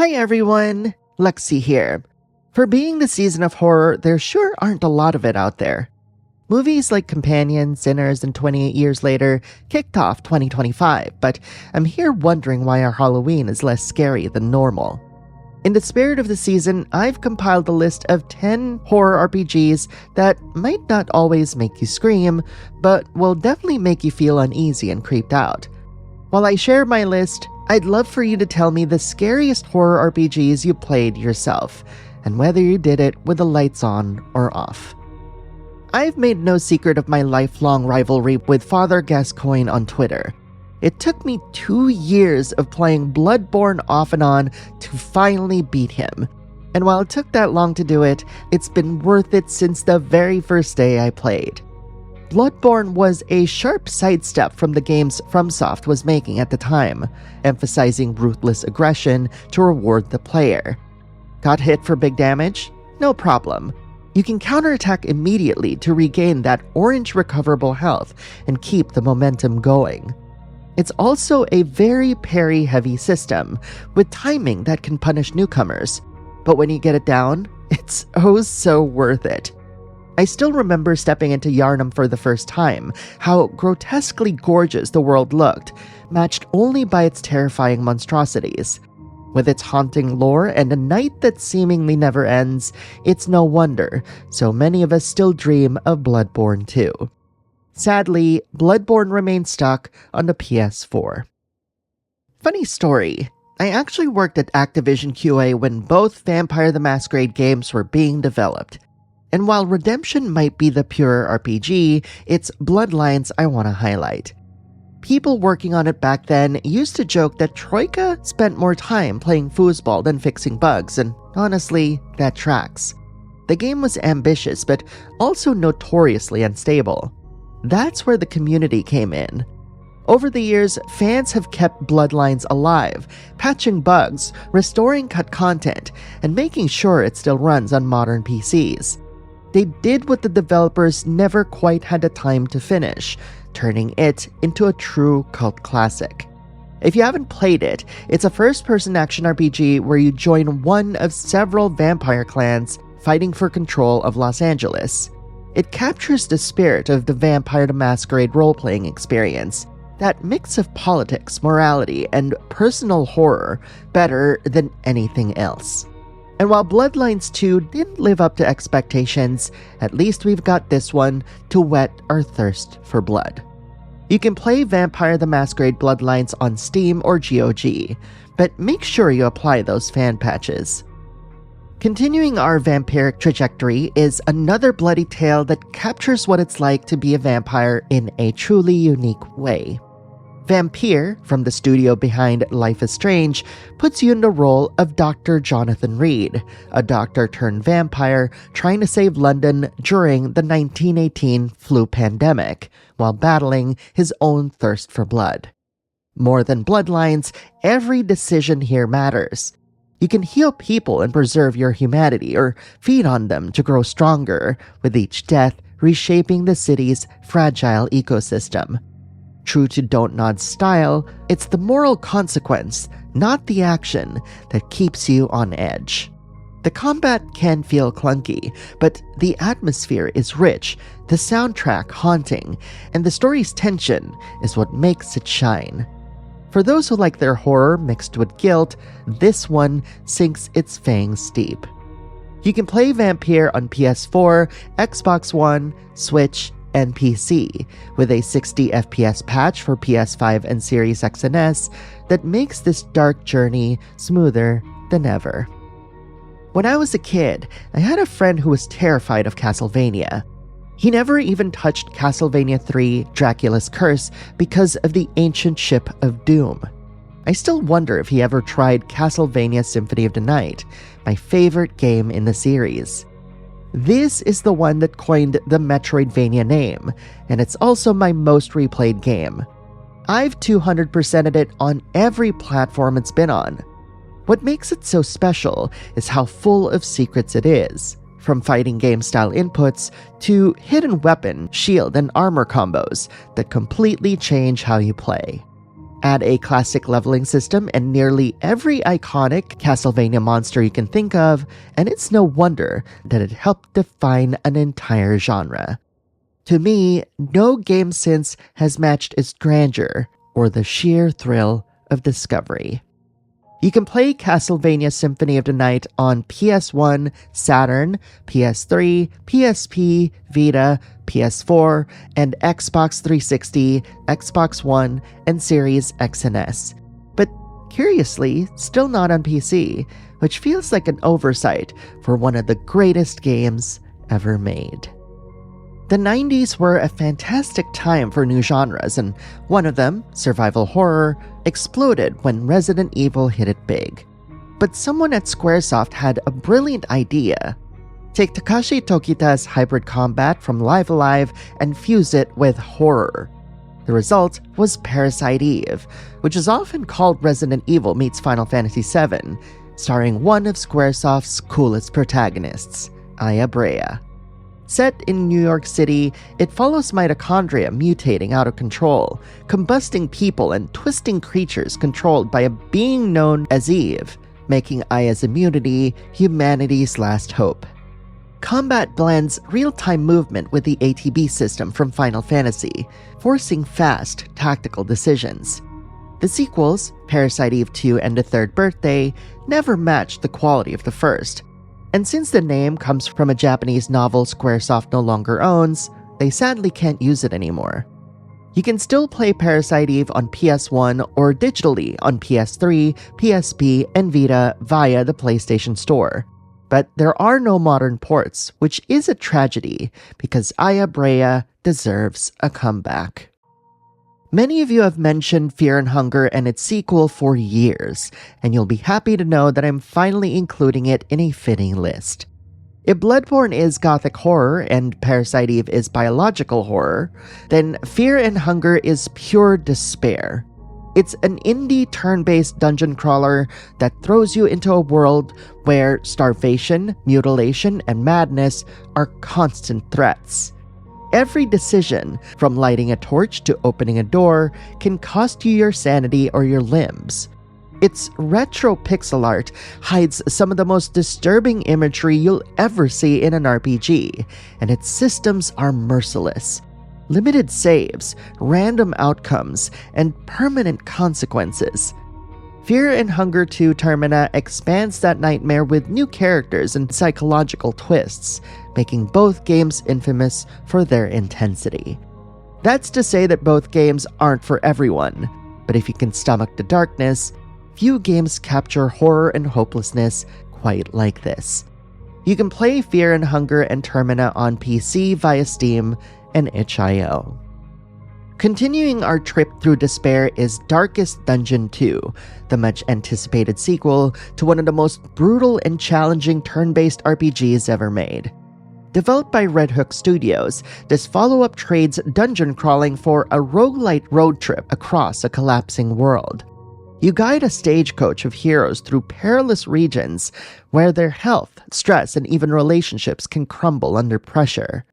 Hi everyone, Lexi here. For being the season of horror, there sure aren't a lot of it out there. Movies like Companion, Sinners, and 28 Years Later kicked off 2025, but I'm here wondering why our Halloween is less scary than normal. In the spirit of the season, I've compiled a list of 10 horror RPGs that might not always make you scream, but will definitely make you feel uneasy and creeped out. While I share my list, I'd love for you to tell me the scariest horror RPGs you played yourself, and whether you did it with the lights on or off. I've made no secret of my lifelong rivalry with Father Gascoigne on Twitter. It took me 2 years of playing Bloodborne off and on to finally beat him. And while it took that long to do it, it's been worth it since the very first day I played. Bloodborne was a sharp sidestep from the games FromSoft was making at the time, emphasizing ruthless aggression to reward the player. Got hit for big damage? No problem. You can counterattack immediately to regain that orange recoverable health and keep the momentum going. It's also a very parry-heavy system, with timing that can punish newcomers, but when you get it down, it's oh so worth it. I still remember stepping into Yharnam for the first time, how grotesquely gorgeous the world looked, matched only by its terrifying monstrosities. With its haunting lore and a night that seemingly never ends, it's no wonder so many of us still dream of Bloodborne 2. Sadly, Bloodborne remains stuck on the PS4. Funny story, I actually worked at Activision QA when both Vampire the Masquerade games were being developed. And while Redemption might be the purer RPG, it's Bloodlines I want to highlight. People working on it back then used to joke that Troika spent more time playing foosball than fixing bugs, and honestly, that tracks. The game was ambitious, but also notoriously unstable. That's where the community came in. Over the years, fans have kept Bloodlines alive, patching bugs, restoring cut content, and making sure it still runs on modern PCs. They did what the developers never quite had the time to finish, turning it into a true cult classic. If you haven't played it, it's a first-person action RPG where you join one of several vampire clans fighting for control of Los Angeles. It captures the spirit of the Vampire the Masquerade role-playing experience, that mix of politics, morality, and personal horror better than anything else. And while Bloodlines 2 didn't live up to expectations, at least we've got this one to whet our thirst for blood. You can play Vampire the Masquerade Bloodlines on Steam or GOG, but make sure you apply those fan patches. Continuing our vampiric trajectory is another bloody tale that captures what it's like to be a vampire in a truly unique way. Vampyr, from the studio behind Life is Strange, puts you in the role of Dr. Jonathan Reed, a doctor turned vampire trying to save London during the 1918 flu pandemic, while battling his own thirst for blood. More than Bloodlines, every decision here matters. You can heal people and preserve your humanity, or feed on them to grow stronger, with each death reshaping the city's fragile ecosystem. True to Don't Nod's style, it's the moral consequence, not the action, that keeps you on edge. The combat can feel clunky, but the atmosphere is rich, the soundtrack haunting, and the story's tension is what makes it shine. For those who like their horror mixed with guilt, this one sinks its fangs deep. You can play Vampyr on PS4, Xbox One, Switch, and PC, with a 60 FPS patch for PS5 and Series X and S that makes this dark journey smoother than ever. When I was a kid, I had a friend who was terrified of Castlevania. He never even touched Castlevania 3 Dracula's Curse because of the ancient ship of doom. I still wonder if he ever tried Castlevania Symphony of the Night, my favorite game in the series. This is the one that coined the Metroidvania name, and it's also my most replayed game. I've 200%ed it on every platform it's been on. What makes it so special is how full of secrets it is, from fighting game-style inputs to hidden weapon, shield, and armor combos that completely change how you play. Add a classic leveling system and nearly every iconic Castlevania monster you can think of, and it's no wonder that it helped define an entire genre. To me, no game since has matched its grandeur or the sheer thrill of discovery. You can play Castlevania Symphony of the Night on PS1, Saturn, PS3, PSP, Vita, PS4, and Xbox 360, Xbox One, and Series X and S. But curiously, still not on PC, which feels like an oversight for one of the greatest games ever made. The 90s were a fantastic time for new genres, and one of them, survival horror, exploded when Resident Evil hit it big. But someone at Squaresoft had a brilliant idea. Take Takashi Tokita's hybrid combat from Live Alive and fuse it with horror. The result was Parasite Eve, which is often called Resident Evil meets Final Fantasy VII, starring one of Squaresoft's coolest protagonists, Aya Brea. Set in New York City, it follows mitochondria mutating out of control, combusting people and twisting creatures controlled by a being known as Eve, making Aya's immunity humanity's last hope. Combat blends real-time movement with the ATB system from Final Fantasy, forcing fast, tactical decisions. The sequels, Parasite Eve 2 and The Third Birthday, never matched the quality of the first. And since the name comes from a Japanese novel Squaresoft no longer owns, they sadly can't use it anymore. You can still play Parasite Eve on PS1 or digitally on PS3, PSP, and Vita via the PlayStation Store. But there are no modern ports, which is a tragedy because Aya Brea deserves a comeback. Many of you have mentioned Fear and Hunger and its sequel for years, and you'll be happy to know that I'm finally including it in a fitting list. If Bloodborne is gothic horror and Parasite Eve is biological horror, then Fear and Hunger is pure despair. It's an indie turn-based dungeon crawler that throws you into a world where starvation, mutilation, and madness are constant threats. Every decision, from lighting a torch to opening a door, can cost you your sanity or your limbs. Its retro pixel art hides some of the most disturbing imagery you'll ever see in an RPG, and its systems are merciless. Limited saves, random outcomes, and permanent consequences. Fear and Hunger 2 Termina expands that nightmare with new characters and psychological twists, making both games infamous for their intensity. That's to say that both games aren't for everyone, but if you can stomach the darkness, few games capture horror and hopelessness quite like this. You can play Fear and Hunger and Termina on PC via Steam and itch.io. Continuing our trip through despair is Darkest Dungeon 2, the much-anticipated sequel to one of the most brutal and challenging turn-based RPGs ever made. Developed by Red Hook Studios, this follow-up trades dungeon crawling for a roguelite road trip across a collapsing world. You guide a stagecoach of heroes through perilous regions where their health, stress, and even relationships can crumble under pressure.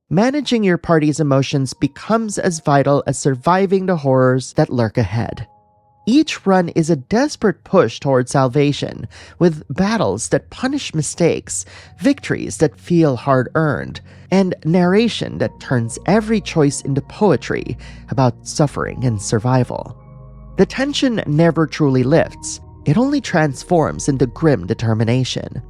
Managing your party's emotions becomes as vital as surviving the horrors that lurk ahead. Each run is a desperate push toward salvation, with battles that punish mistakes, victories that feel hard-earned, and narration that turns every choice into poetry about suffering and survival. The tension never truly lifts, it only transforms into grim determination.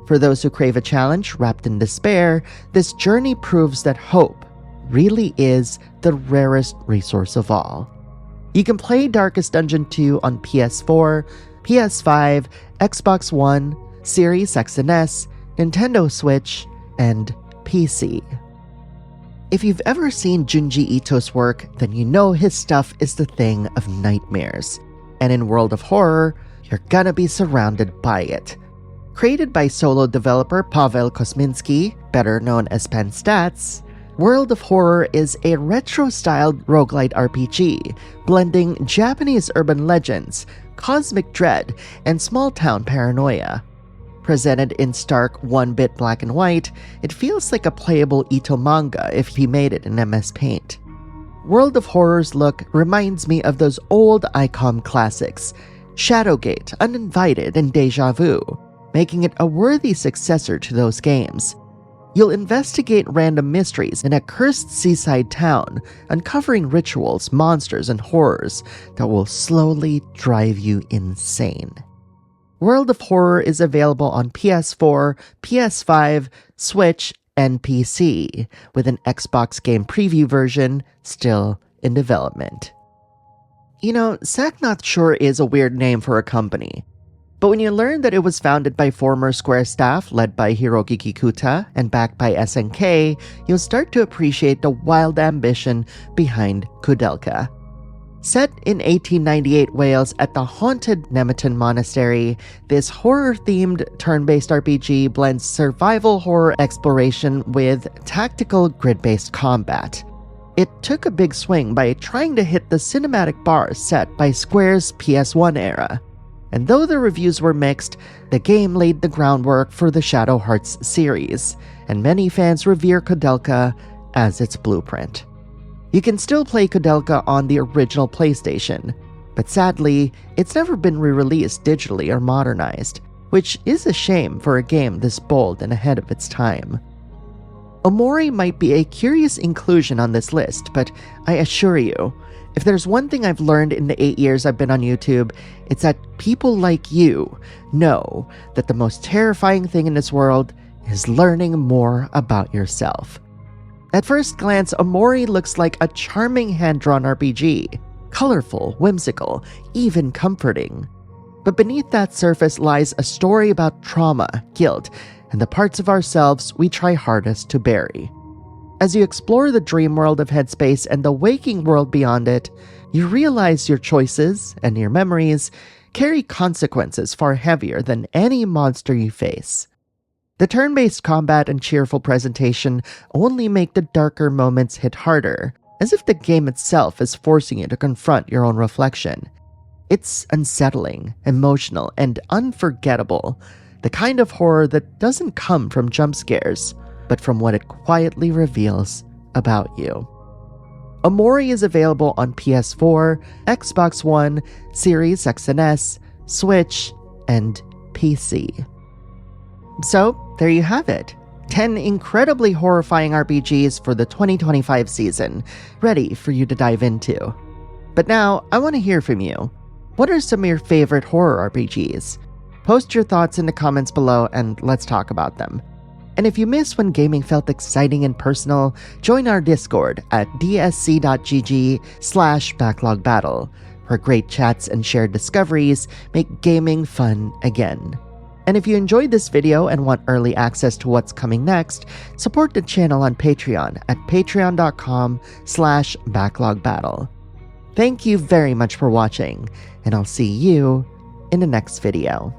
For those who crave a challenge wrapped in despair, this journey proves that hope really is the rarest resource of all. You can play Darkest Dungeon 2 on PS4, PS5, Xbox One, Series X and S, Nintendo Switch, and PC. If you've ever seen Junji Ito's work, then you know his stuff is the thing of nightmares. And in World of Horror, you're gonna be surrounded by it. Created by solo developer Paweł Kosminski, better known as Panstats, World of Horror is a retro-styled roguelite RPG, blending Japanese urban legends, cosmic dread, and small-town paranoia. Presented in stark 1-bit black and white, it feels like a playable Ito manga if he made it in MS Paint. World of Horror's look reminds me of those old ICOM classics, Shadowgate, Uninvited, and Deja Vu, making it a worthy successor to those games. You'll investigate random mysteries in a cursed seaside town, uncovering rituals, monsters, and horrors that will slowly drive you insane. World of Horror is available on PS4, PS5, Switch, and PC, with an Xbox Game Preview version still in development. You know, Sack Not Sure is a weird name for a company, but when you learn that it was founded by former Square staff led by Hiroki Kikuta and backed by SNK, you'll start to appreciate the wild ambition behind Koudelka. Set in 1898 Wales at the haunted Nemeton Monastery, this horror-themed turn-based RPG blends survival horror exploration with tactical grid-based combat. It took a big swing by trying to hit the cinematic bar set by Square's PS1 era. And though the reviews were mixed, the game laid the groundwork for the Shadow Hearts series, and many fans revere Koudelka as its blueprint. You can still play Koudelka on the original PlayStation, but sadly, it's never been re-released digitally or modernized, which is a shame for a game this bold and ahead of its time. Omori might be a curious inclusion on this list, but I assure you, if there's one thing I've learned in the 8 years I've been on YouTube, it's that people like you know that the most terrifying thing in this world is learning more about yourself. At first glance, Omori looks like a charming hand-drawn RPG, colorful, whimsical, even comforting. But beneath that surface lies a story about trauma, guilt, and the parts of ourselves we try hardest to bury. As you explore the dream world of Headspace and the waking world beyond it, you realize your choices and your memories carry consequences far heavier than any monster you face. The turn-based combat and cheerful presentation only make the darker moments hit harder, as if the game itself is forcing you to confront your own reflection. It's unsettling, emotional, and unforgettable, the kind of horror that doesn't come from jump scares, but from what it quietly reveals about you. Omori is available on PS4, Xbox One, Series X and S, Switch, and PC. So, there you have it. 10 incredibly horrifying RPGs for the 2025 season, ready for you to dive into. But now, I want to hear from you. What are some of your favorite horror RPGs? Post your thoughts in the comments below and let's talk about them. And if you miss when gaming felt exciting and personal, join our Discord at dsc.gg/backlogbattle, where great chats and shared discoveries make gaming fun again. And if you enjoyed this video and want early access to what's coming next, support the channel on Patreon at patreon.com/backlogbattle. Thank you very much for watching, and I'll see you in the next video.